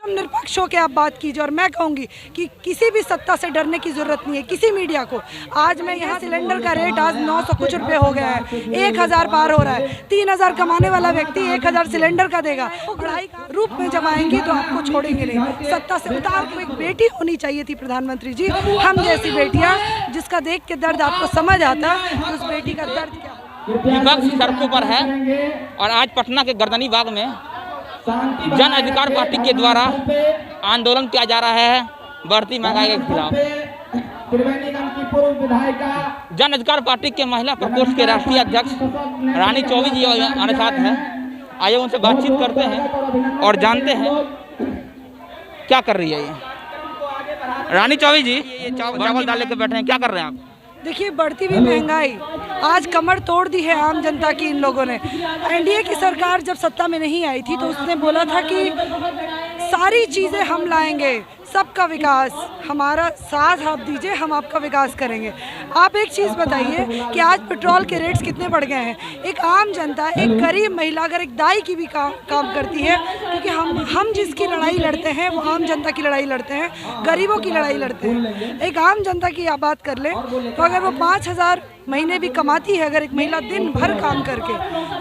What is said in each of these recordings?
हम निरपेक्ष होकर आप बात कीजिए। और मैं कहूँगी कि किसी भी सत्ता से डरने की जरूरत नहीं है, किसी मीडिया को। आज मैं यहाँ सिलेंडर का रेट आज 900 कुछ रुपए हो गया है, 1000 पार हो रहा है। 3000 कमाने वाला व्यक्ति 1000 सिलेंडर का देगा। पढ़ाई रूप में जब आएंगी तो आपको छोड़ेंगे नहीं। सत्ता से उतार को एक बेटी होनी चाहिए थी प्रधानमंत्री जी, हम जैसी बेटियाँ, जिसका देख के दर्द आपको समझ आता है उस बेटी का दर्द क्या। विपक्ष सड़कों पर है और आज पटना के गर्दनी बाग में जन अधिकार पार्टी के द्वारा आंदोलन किया जा रहा है बढ़ती महंगाई के खिलाफ। जन अधिकार पार्टी के महिला प्रकोष्ठ के राष्ट्रीय अध्यक्ष रानी चौबे जी हमारे साथ हैं। आइए उनसे बातचीत करते हैं और जानते हैं क्या कर रही है ये रानी चौबे जी। ये चावल दाल लेकर बैठे हैं, क्या कर रहे हैं आप? देखिए, बढ़ती हुई महंगाई आज कमर तोड़ दी है आम जनता की इन लोगों ने। एनडीए की सरकार जब सत्ता में नहीं आई थी तो उसने बोला था कि सारी चीज़ें हम लाएंगे, सबका विकास, हमारा साथ आप दीजिए, हम आपका विकास करेंगे। आप एक चीज़ बताइए कि आज पेट्रोल के रेट्स कितने बढ़ गए हैं। एक आम जनता, एक गरीब महिला अगर एक दाई की भी काम करती है, क्योंकि हम जिसकी लड़ाई लड़ते हैं वो आम जनता की लड़ाई लड़ते हैं, गरीबों की लड़ाई लड़ते हैं। एक आम जनता की आप बात कर लें तो अगर वो 5000 महीने भी कमाती है, अगर एक महिला दिन भर काम करके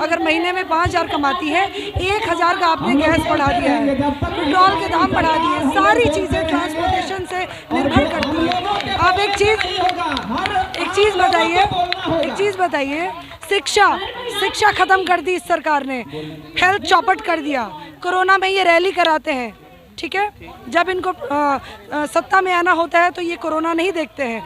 अगर महीने में 5000 कमाती है, 1000 का आपने गैस बढ़ा दिया है, पेट्रोल के दाम बढ़ा दिए, सारी चीज़ें ट्रांसपोर्टेशन से निर्भर करती है। आप एक चीज़ बताइए, शिक्षा खत्म कर दी इस सरकार ने, हेल्थ चौपट कर दिया। कोरोना में ये रैली कराते हैं, ठीक है, जब इनको सत्ता में आना होता है तो ये कोरोना नहीं देखते हैं।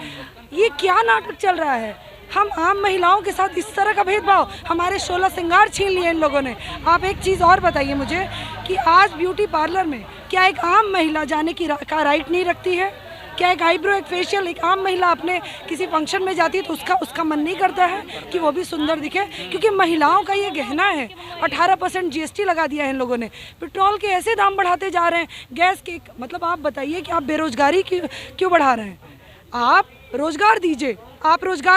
ये क्या नाटक चल रहा है? हम आम महिलाओं के साथ इस तरह का भेदभाव, हमारे 16 श्रृंगार छीन लिए इन लोगों ने। आप एक चीज़ और बताइए मुझे कि आज ब्यूटी पार्लर में क्या एक आम महिला जाने की का राइट नहीं रखती है? क्या एक आईब्रो, एक फेशियल, एक आम महिला अपने किसी फंक्शन में जाती है तो उसका मन नहीं करता है कि वो भी सुंदर दिखे? क्योंकि महिलाओं का ये गहना है। 18% जीएसटी लगा दिया है इन लोगों ने। पेट्रोल के ऐसे दाम बढ़ाते जा रहे हैं, गैस के, मतलब आप बताइए कि आप बेरोजगारी क्यों बढ़ा रहे हैं? आप रोजगार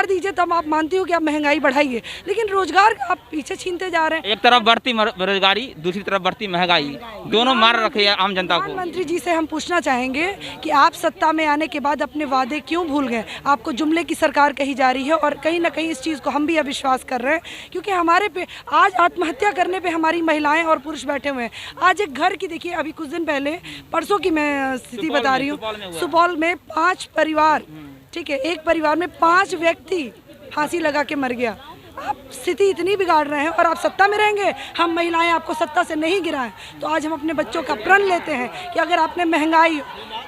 दीजिए, तब आप मानती हो कि आप महंगाई बढ़ाइए, लेकिन रोजगार आप पीछे छीनते जा रहे हैं। एक तरफ बढ़ती बेरोजगारी, दूसरी तरफ बढ़ती महंगाई, दोनों मार रखे हैं आम जनता को। प्रधानमंत्री जी से हम पूछना चाहेंगे कि आप सत्ता में आने के बाद अपने वादे क्यों भूल गए? आपको जुमले की सरकार कही जा रही है और कहीं ना कहीं इस चीज़ को हम भी अविश्वास कर रहे हैं, क्योंकि हमारे पे आज आत्महत्या करने पे हमारी महिलाएं और पुरुष बैठे हुए हैं। आज एक घर की देखिए, अभी कुछ दिन पहले, परसों की मैं स्थिति बता रही हूँ, सुपौल में 5 परिवार, ठीक है, एक परिवार में 5 व्यक्ति फांसी लगा के मर गया। आप स्थिति इतनी बिगाड़ रहे हैं और आप सत्ता में रहेंगे। हम महिलाएं आपको सत्ता से नहीं गिराएं तो आज हम अपने बच्चों का प्रण लेते हैं कि अगर आपने महंगाई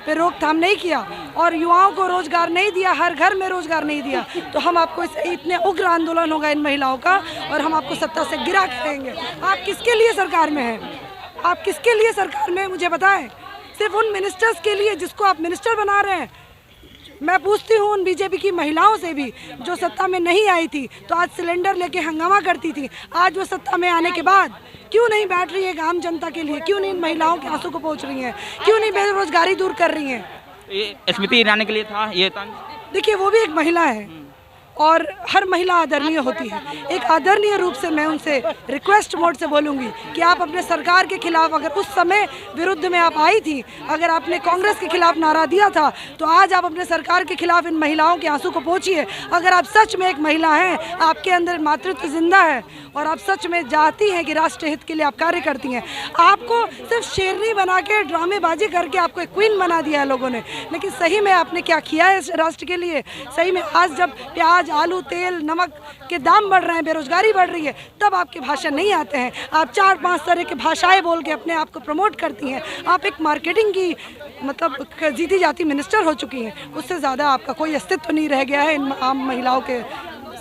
पे रोकथाम नहीं किया और युवाओं को रोजगार नहीं दिया, हर घर में रोजगार नहीं दिया, तो हम आपको इतने उग्र आंदोलन होगा इन महिलाओं का और हम आपको सत्ता से गिरा के रहेंगे। आप किसके लिए सरकार में हैं? आप किसके लिए सरकार में, मुझे बताएं? सिर्फ उन मिनिस्टर्स के लिए जिसको आप मिनिस्टर बना रहे हैं। मैं पूछती हूँ उन बीजेपी की महिलाओं से भी जो सत्ता में नहीं आई थी तो आज सिलेंडर लेके हंगामा करती थी, आज वो सत्ता में आने के बाद क्यों नहीं बैठ रही है आम जनता के लिए? क्यों नहीं इन महिलाओं के आंसू को पोंछ रही हैं? क्यों नहीं बेरोजगारी दूर कर रही हैं? स्मृति ईरानी के लिए था ये। देखिए, वो भी एक महिला है और हर महिला आदरणीय होती है। एक आदरणीय रूप से मैं उनसे रिक्वेस्ट मोड से बोलूँगी कि आप अपने सरकार के खिलाफ, अगर उस समय विरुद्ध में आप आई थी, अगर आपने कांग्रेस के खिलाफ नारा दिया था, तो आज आप अपने सरकार के खिलाफ इन महिलाओं के आंसू को पोंछिए। अगर आप सच में एक महिला हैं, आपके अंदर मातृत्व जिंदा है और आप सच में चाहती हैं कि राष्ट्र हित के लिए आप कार्य करती हैं, आपको सिर्फ शेरनी बना के ड्रामेबाजी करके आपको एक क्वीन बना दिया है लोगों ने। लेकिन सही में आपने क्या किया है राष्ट्र के लिए? सही में आज जब प्याज, आलू, तेल, नमक के दाम बढ़ रहे हैं, बेरोजगारी बढ़ रही है, तब आपके भाषण नहीं आते हैं। आप 4-5 तरह की भाषाएं बोल के अपने आप को प्रमोट करती हैं। आप एक मार्केटिंग की, मतलब जीती जाती मिनिस्टर हो चुकी हैं। उससे ज़्यादा आपका कोई अस्तित्व नहीं रह गया है इन आम महिलाओं के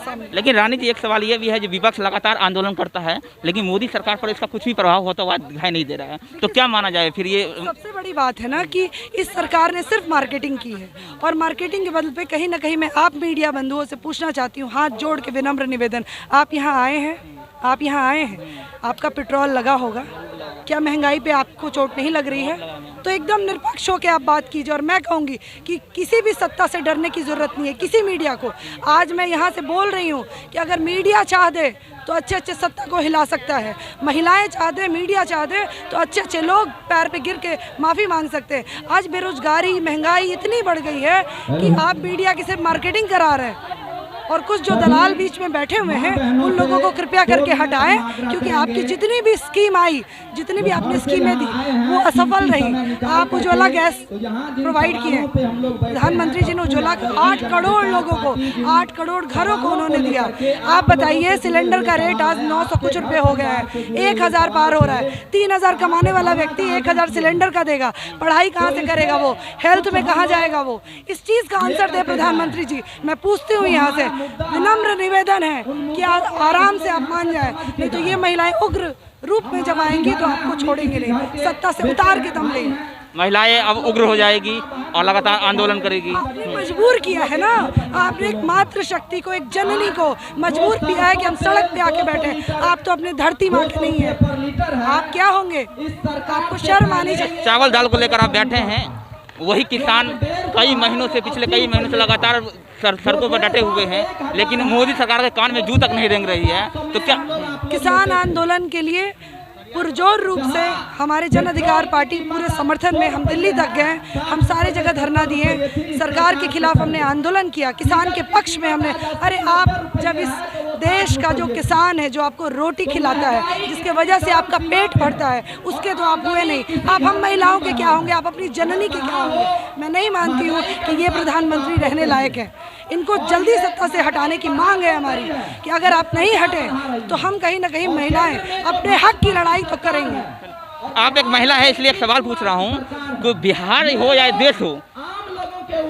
सामने। लेकिन रानी जी, एक सवाल ये भी है, जो विपक्ष लगातार आंदोलन करता है लेकिन मोदी सरकार पर इसका कुछ भी प्रभाव होता हुआ दिखाई नहीं दे रहा है, तो क्या माना जाए फिर? ये सबसे बड़ी बात है ना कि इस सरकार ने सिर्फ मार्केटिंग की है और मार्केटिंग के बदले पे कहीं ना कहीं मैं आप मीडिया बंधुओं से पूछना चाहती हूँ, हाथ जोड़ के विनम्र निवेदन, आप यहाँ आए हैं, आपका पेट्रोल लगा होगा, क्या महंगाई पे आपको चोट नहीं लग रही है? तो एकदम निष्पक्ष होकर आप बात कीजिए। और मैं कहूँगी कि किसी भी सत्ता से डरने की ज़रूरत नहीं है, किसी मीडिया को। आज मैं यहाँ से बोल रही हूँ कि अगर मीडिया चाह दे तो अच्छे अच्छे सत्ता को हिला सकता है, महिलाएं चाह दे, मीडिया चाह दे तो अच्छे अच्छे लोग पैर पे गिर के माफ़ी मांग सकते हैं। आज बेरोजगारी, महंगाई इतनी बढ़ गई है कि आप मीडिया की सिर्फ मार्केटिंग करा रहे हैं, और कुछ जो दलाल बीच में बैठे हुए हैं उन लोगों को कृपया करके हटाएं, क्योंकि आपकी जितनी भी स्कीम आई, जितनी भी आपने स्कीमें दी वो असफल रही। आप उज्ज्वला गैस प्रोवाइड किए, प्रधानमंत्री जी ने उज्ज्वला 8 करोड़ लोगों को, 8 करोड़ घरों को उन्होंने दिया। आप बताइए, सिलेंडर का रेट आज 900 कुछ रुपये हो गया है, 1000 पार हो रहा है। 3000 कमाने वाला व्यक्ति 1000 सिलेंडर का देगा, पढ़ाई कहाँ से करेगा वो, हेल्थ में कहाँ जाएगा वो? इस चीज़ का आंसर दे प्रधानमंत्री जी। मैं पूछती हूँ यहाँ से, विनम्र निवेदन है कि आराम से आप मान जाए, नहीं तो ये महिलाएं उग्र रूप में जब आएंगी तो आपको छोड़ेंगे नहीं, सत्ता से उतार के दम लेंगे। महिलाएं अब उग्र हो जाएगी और लगातार आंदोलन करेगी। आपने मजबूर किया है ना, आपने एक मातृ शक्ति को, एक जननी को मजबूर किया है कि हम सड़क पे आके बैठे। आप तो अपने धरती माँ के नहीं है, आप क्या होंगे? आपको शर्म आनी चाहिए। चावल दाल को लेकर आप बैठे हैं, वही किसान कई महीनों से, पिछले कई महीनों से लगातार सड़कों पर डटे हुए हैं, लेकिन मोदी सरकार के कान में जू तक नहीं रेंग रही है। तो क्या किसान आंदोलन के लिए पुरजोर रूप से हमारे जन अधिकार पार्टी पूरे समर्थन में हम दिल्ली तक गए, हम सारे जगह धरना दिए, सरकार के खिलाफ हमने आंदोलन किया, किसान के पक्ष में हमने। अरे आप जब इस देश का जो किसान है, जो आपको रोटी खिलाता है, जिसके वजह से आपका पेट भरता है, उसके तो आप हुए नहीं। आप हम महिलाओं के क्या होंगे? आप अपनी जननी के क्या होंगे? मैं नहीं मानती हूँ कि ये प्रधानमंत्री रहने लायक है। इनको जल्दी सत्ता से हटाने की मांग है हमारी, कि अगर आप नहीं हटे तो हम कहीं ना कहीं महिलाएं अपने हक की लड़ाई तो करेंगे। आप एक महिला है, इसलिए एक सवाल पूछ रहा हूँ कि बिहार हो या देश हो,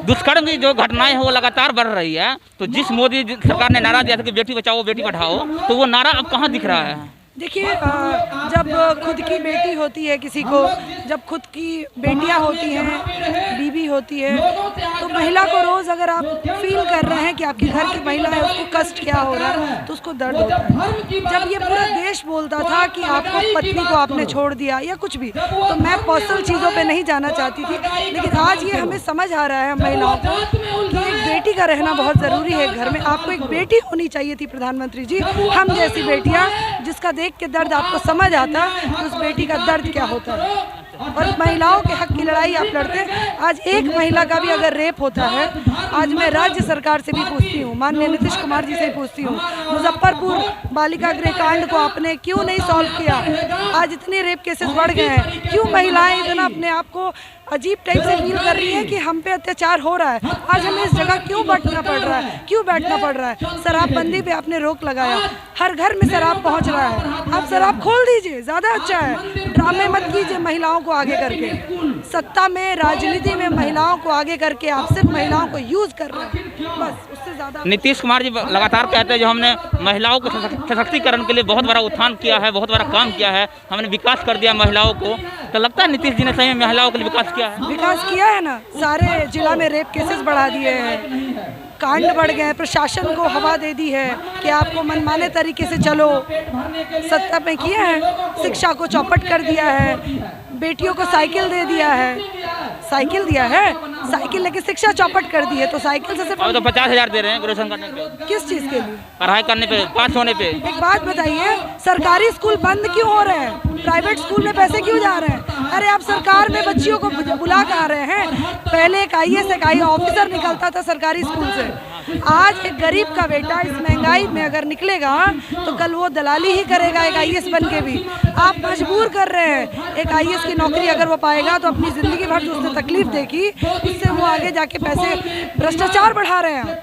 दुष्कर्म की जो घटनाएं हैं वो लगातार बढ़ रही है। तो जिस मोदी सरकार ने नारा दिया था कि बेटी बचाओ बेटी पढ़ाओ, तो वो नारा अब कहाँ दिख रहा है? देखिए, जब खुद की बेटी होती है किसी को, जब खुद की बेटियां होती हैं, बीवी होती है, तो महिला को रोज़ अगर आप फील कर रहे हैं कि आपके घर की महिला है, उसको कष्ट क्या हो रहा है, तो उसको दर्द होता है। जब ये पूरा देश बोलता था कि आपको पत्नी को आपने छोड़ दिया या कुछ भी, तो मैं पर्सनल चीज़ों पे नहीं जाना चाहती थी, लेकिन आज ये हमें समझ आ रहा है महिलाओं को कि एक बेटी का रहना बहुत ज़रूरी है घर में। आपको एक बेटी होनी चाहिए थी प्रधानमंत्री जी, हम जैसी बेटियाँ, जिसका देख के दर्द आपको समझ आता तो उस बेटी का दर्द क्या होता है। और महिलाओं के हक की लड़ाई आप लड़ते हैं। आज एक महिला का भी अगर रेप होता है, आज मैं राज्य सरकार से भी पूछती हूँ, माननीय नीतीश कुमार जी से भी पूछती हूँ, मुजफ्फरपुर बालिका गृह कांड को आपने क्यों नहीं सॉल्व किया? आज इतने रेप केसेस बढ़ गए हैं, क्यों महिलाएं इतना अपने आप को अजीब टाइप से फील कर रही है कि हम पे अत्याचार हो रहा है? आज हमें इस जगह क्यों बैठना पड़ रहा है, क्यों बैठना पड़ रहा है? शराबबंदी पे आपने रोक लगाया, हर घर में शराब पहुंच रहा है, आप शराब खोल दीजिए, ज़्यादा अच्छा है। ड्रामे मत कीजिए महिलाओं को आगे करके, सत्ता में, राजनीति में महिलाओं को आगे करके आप सिर्फ महिलाओं को यूज़ कर रहे हैं, बस उससे ज़्यादा। नीतीश कुमार जी लगातार कहते हैं जो हमने महिलाओं को सशक्तिकरण के लिए बहुत बड़ा उत्थान किया है, बहुत बड़ा काम किया है, हमने विकास कर दिया महिलाओं को। तो लगता है नीतीश जी ने सही में महिलाओं के लिए विकास किया है? विकास किया है ना, सारे जिला में रेप केसेस बढ़ा दिए हैं, कांड बढ़ गए, प्रशासन को हवा दे दी है कि आपको मनमाने तरीके से चलो, सत्ता पे किया है, शिक्षा को चौपट कर दिया है, बेटियों को साइकिल दे दिया है, साइकिल दिया है, साइकिल लेके शिक्षा चौपट कर दी है, तो साइकिल से सिर्फ तो 50,000 दे रहे हैं ग्रेजुएशन करने पे। किस चीज़ के लिए? पढ़ाई करने पे, पास होने पे। एक बात बताइए, सरकारी स्कूल बंद क्यों हो रहे हैं? प्राइवेट स्कूल में पैसे क्यों जा रहे हैं? अरे आप सरकार में बच्चियों को बुला कर आ रहे हैं। पहले एक IAS एक IAS ऑफिसर निकलता था सरकारी स्कूल से, आज एक गरीब का बेटा इस महंगाई में अगर निकलेगा तो कल वो दलाली ही करेगा एक IAS बन के भी। आप मजबूर कर रहे हैं, एक IAS की नौकरी अगर वो पाएगा तो अपनी ज़िंदगी भर जो उसने तकलीफ देखी, उससे वो आगे जाके पैसे, भ्रष्टाचार बढ़ा रहे हैं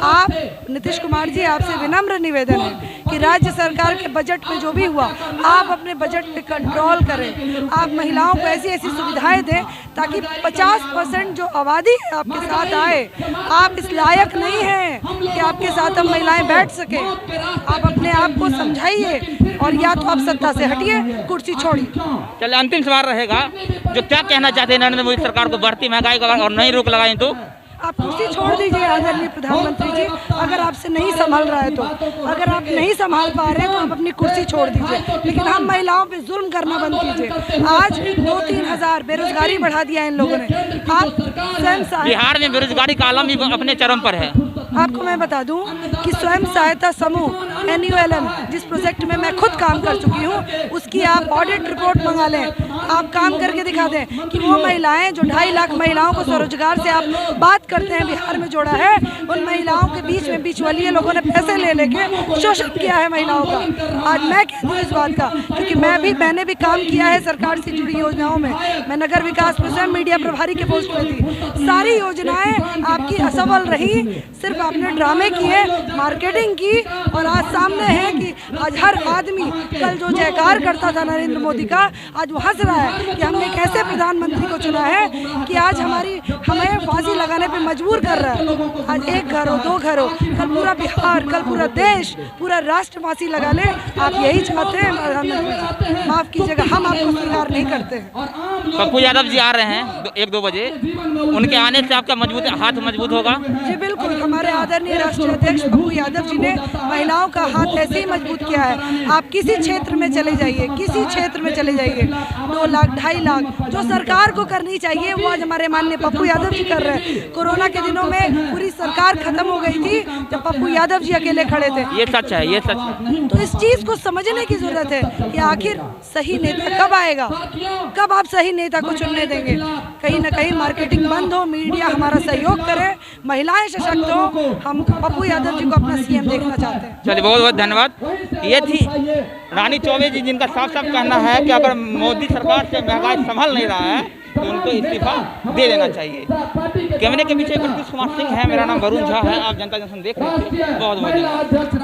आप। नीतीश कुमार जी, आपसे विनम्र निवेदन है कि राज्य सरकार के बजट में जो भी हुआ, आप अपने बजट पे कंट्रोल करें, आप महिलाओं को ऐसी ऐसी सुविधाएं दें ताकि 50% जो आबादी है आपके साथ आए। आप इस लायक नहीं हैं कि आपके साथ हम महिलाएं बैठ सकें, आप अपने आप को समझाइए और या तो आप सत्ता से हटिए, कुर्सी छोड़िए। चलिए, अंतिम सवाल रहेगा, जो क्या कहना चाहते हैं नरेंद्र मोदी सरकार को, बढ़ती महंगाई का और नहीं रोक लगाएं तो? आप कुर्सी छोड़ दीजिए आदरणीय प्रधानमंत्री जी, अगर आपसे नहीं संभल रहा है तो, अगर आप नहीं संभाल पा रहे हैं तो आप अपनी कुर्सी छोड़ दीजिए, लेकिन हम महिलाओं पे जुल्म करना बंद कीजिए। आज 2-3 हज़ार बेरोजगारी बढ़ा दिया है इन लोगों ने। आप स्वयं बिहार में बेरोजगारी का आलम भी अपने चरम पर है। आपको मैं बता दूं कि स्वयं सहायता समूह NULM जिस प्रोजेक्ट में मैं खुद काम कर चुकी हूं, उसकी आप ऑडिट रिपोर्ट मंगा लें, आप काम करके दिखा दें कि वो महिलाएं जो 2.5 लाख महिलाओं को स्वरोजगार से आप बात करते हैं बिहार में जोड़ा है, उन महिलाओं के बीच में बीचवालिए लोगों ने पैसे ले लेके शोषण किया है महिलाओं का। आज मैं कहती हूँ इस बात का, क्योंकि मैंने भी काम किया है सरकार से जुड़ी योजनाओं में। मैं नगर विकास में स्वयं मीडिया प्रभारी के पोस्ट में थी। सारी योजनाएं आपकी असफल रही, सिर्फ आपने ड्रामे किए, मार्केटिंग की, और आज सामने है कि आज हर आदमी कल जो जयकार करता था नरेंद्र मोदी का, आज वो हंस रहा है कि हमने कैसे प्रधानमंत्री को चुना है कि आज हमें फांसी लगाने पे मजबूर कर रहा है। आज 1 घर हो 2 घर हो, कल पूरा बिहार, कल पूरा देश, पूरा राष्ट्र फांसी लगा ले। आप यही चाहते हैं प्रधानमंत्री जी? माफ कीजिएगा, हम आपको स्वीकार नहीं करते हैं। पप्पू यादव जी आ रहे हैं 1-2 बजे, उनके आने से आपका हाथ मजबूत होगा? जी बिल्कुल, हमारे आदरणीय राष्ट्रीय अध्यक्ष पप्पू यादव जी ने महिलाओं का हाथ ऐसे ही मजबूत किया है। आप किसी क्षेत्र में चले जाइए, किसी क्षेत्र में चले जाइए, 2 लाख 2.5 लाख जो सरकार को करनी चाहिए वो आज हमारे माननीय पप्पू यादव जी कर रहे हैं। कोरोना के दिनों में पूरी सरकार खत्म हो गई थी जब पप्पू यादव जी अकेले खड़े थे। ये सच है, ये सच है। तो इस चीज को समझने की जरूरत है कि आखिर सही नेता कब आएगा, कब आप सही नेता को चुनने देंगे। कहीं ना कहीं मार्केटिंग बंद हो, मीडिया हमारा सहयोग करे, महिलाएं सशक्त हो। हम पप्पू यादव जी को अपना CM देखना चाहते हैं। चलिए, बहुत बहुत धन्यवाद। ये थी रानी चौबे जी, जिनका साफ साफ कहना है कि अगर मोदी सरकार से महंगाई संभल नहीं रहा है तो उनको इस्तीफा दे देना चाहिए। कैमरे के पीछे प्रत्युष कुमार सिंह है, मेरा नाम वरुण झा है, आप जनता जंक्शन देख रहे हैं। बहुत बहुत धन्यवाद।